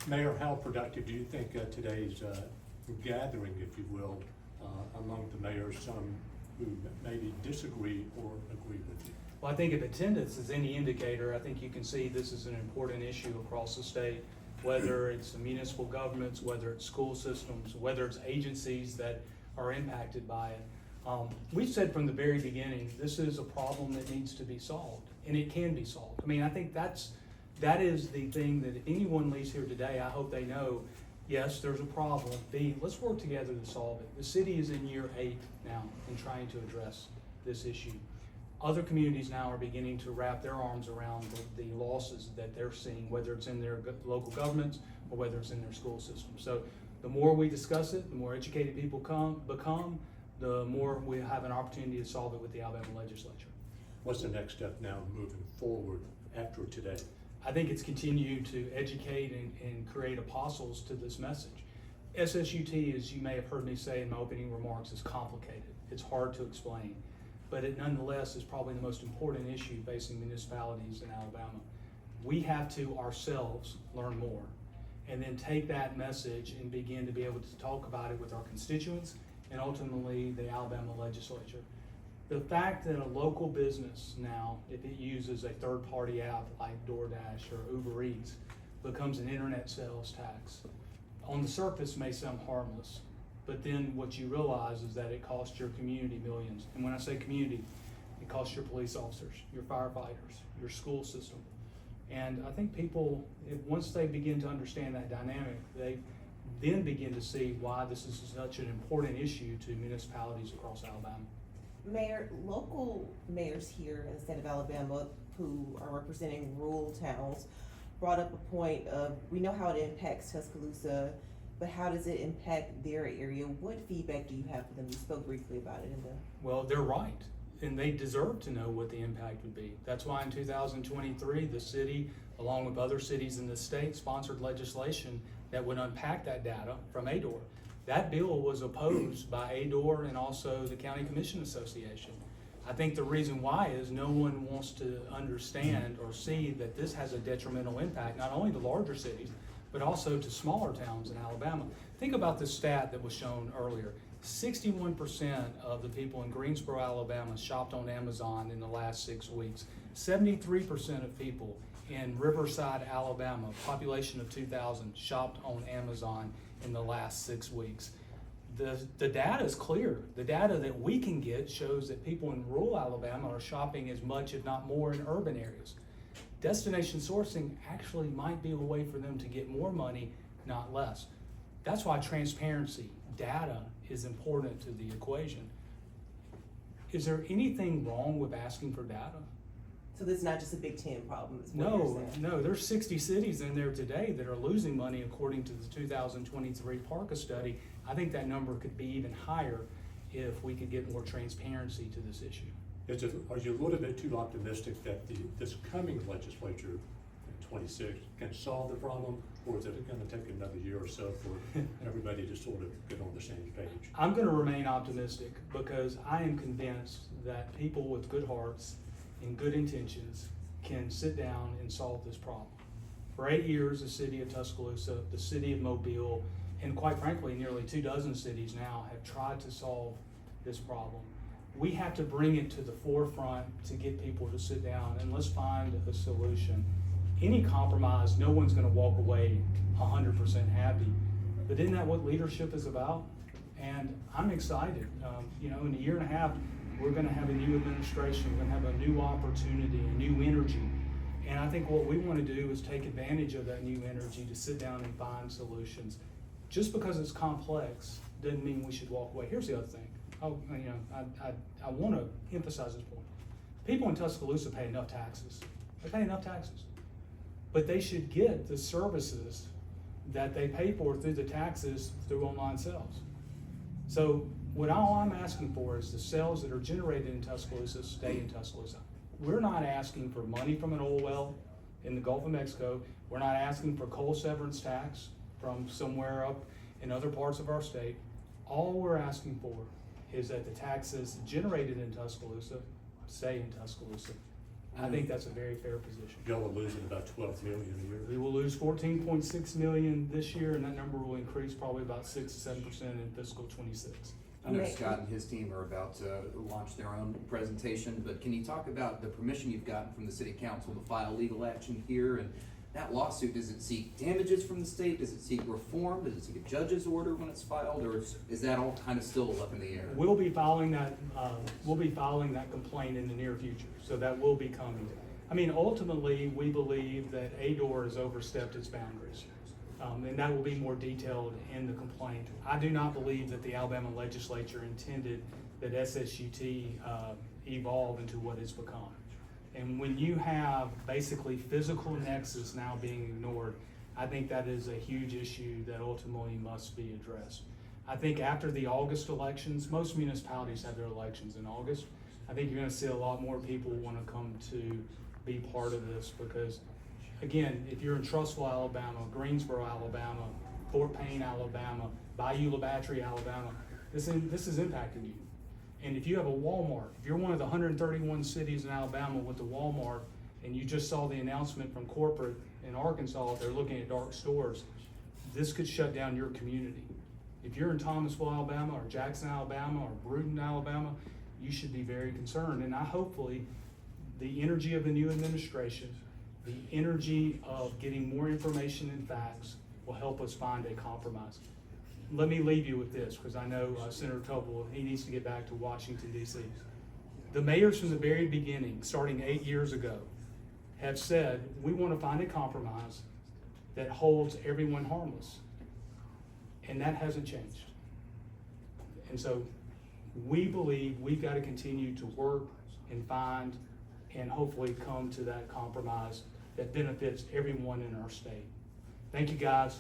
Mayor, how productive do you think today's gathering, if you will, among the mayors, some who maybe disagree or agree with you? Well, I think if attendance is any indicator, I think you can see this is an important issue across the state, whether it's the municipal governments, whether it's school systems, whether it's agencies that are impacted by it. We've said from the very beginning, this is a problem that needs to be solved, and it can be solved. I mean, I think that is the thing that if anyone leaves here today, I hope they know, yes, there's a problem. B, let's work together to solve it. The city is in year 8 now in trying to address this issue. Other communities now are beginning to wrap their arms around the losses that they're seeing, whether it's in their local governments or whether it's in their school system. So the more we discuss it, the more educated people become, the more we have an opportunity to solve it with the Alabama legislature. What's the next step now moving forward after today? I think it's continue to educate and create apostles to this message. SSUT, as you may have heard me say in my opening remarks, is complicated. It's hard to explain, but it nonetheless is probably the most important issue facing municipalities in Alabama. We have to ourselves learn more and then take that message and begin to be able to talk about it with our constituents and ultimately the Alabama legislature. The fact that a local business now, if it uses a third-party app like DoorDash or Uber Eats, becomes an internet sales tax, on the surface may sound harmless, but then what you realize is that it costs your community millions. And when I say community, it costs your police officers, your firefighters, your school system. And I think people, once they begin to understand that dynamic, they then begin to see why this is such an important issue to municipalities across Alabama. Mayor, local mayors here in the state of Alabama who are representing rural towns brought up a point of, we know how it impacts Tuscaloosa, but how does it impact their area? What feedback do you have for them? You spoke briefly about it in the... Well, they're right, and they deserve to know what the impact would be. That's why in 2023, the city, along with other cities in the state, sponsored legislation that would unpack that data from ADOR. That bill was opposed by ADOR and also the County Commission Association. I think the reason why is no one wants to understand or see that this has a detrimental impact, not only to larger cities, but also to smaller towns in Alabama. Think about this stat that was shown earlier. 61% of the people in Greensboro, Alabama shopped on Amazon in the last 6 weeks. 73% of people in Riverside, Alabama, population of 2,000, shopped on Amazon in the last 6 weeks. The data is clear. The data that we can get shows that people in rural Alabama are shopping as much, if not more, in urban areas. Destination sourcing actually might be a way for them to get more money, not less. That's why transparency, data, is important to the equation. Is there anything wrong with asking for data? So this is not just a Big Ten problem, is what you're No, saying? no, there's 60 cities in there today that are losing money according to the 2023 PARCA study. I think that number could be even higher if we could get more transparency to this issue. Are you a little bit too optimistic that this coming legislature in 26 can solve the problem, or is it going to take another year or so for everybody to sort of get on the same page? I'm going to remain optimistic because I am convinced that people with good hearts and good intentions can sit down and solve this problem. For 8 years, the city of Tuscaloosa, the city of Mobile, and quite frankly, nearly 24 cities now have tried to solve this problem. We have to bring it to the forefront to get people to sit down and let's find a solution. Any compromise, no one's going to walk away 100% happy. But isn't that what leadership is about? And I'm excited. In a year and a half, we're going to have a new administration. We're going to have a new opportunity, a new energy. And I think what we want to do is take advantage of that new energy to sit down and find solutions. Just because it's complex doesn't mean we should walk away. Here's the other thing. I want to emphasize this point. People in Tuscaloosa pay enough taxes. They pay enough taxes. But they should get the services that they pay for through the taxes through online sales. So all I'm asking for is the sales that are generated in Tuscaloosa stay in Tuscaloosa. We're not asking for money from an oil well in the Gulf of Mexico. We're not asking for coal severance tax from somewhere up in other parts of our state. All we're asking for is that the taxes generated in Tuscaloosa stay in Tuscaloosa. I think that's a very fair position. Y'all are losing about 12 million a year. We will lose 14.6 million this year, and that number will increase probably about 6 to 7% in fiscal '26. I know Okay. Scott and his team are about to launch their own presentation, but can you talk about the permission you've gotten from the city council to file legal action here? And that lawsuit, does it seek damages from the state? Does it seek reform? Does it seek a judge's order when it's filed? Or is that all kind of still up in the air? We'll be filing that complaint in the near future, so that will be coming. I mean, ultimately, we believe that ADOR has overstepped its boundaries. And that will be more detailed in the complaint. I do not believe that the Alabama legislature intended that SSUT evolve into what it's become. And when you have basically physical nexus now being ignored, I think that is a huge issue that ultimately must be addressed. I think after the August elections, most municipalities have their elections in August. I think you're gonna see a lot more people wanna come to be part of this because, again, if you're in Trussville, Alabama, Greensboro, Alabama, Fort Payne, Alabama, Bayou LaBattery, Alabama, this is impacting you. And if you have a Walmart, if you're one of the 131 cities in Alabama with a Walmart, and you just saw the announcement from corporate in Arkansas, they're looking at dark stores, this could shut down your community. If you're in Thomasville, Alabama, or Jackson, Alabama, or Brewton, Alabama, you should be very concerned. And hopefully, the energy of the new administration, the energy of getting more information and facts will help us find a compromise. Let me leave you with this, because I know Senator Tupple, he needs to get back to Washington, D.C. The mayors from the very beginning, starting 8 years ago, have said, we want to find a compromise that holds everyone harmless. And that hasn't changed. And so we believe we've got to continue to work and find and hopefully come to that compromise that benefits everyone in our state. Thank you, guys.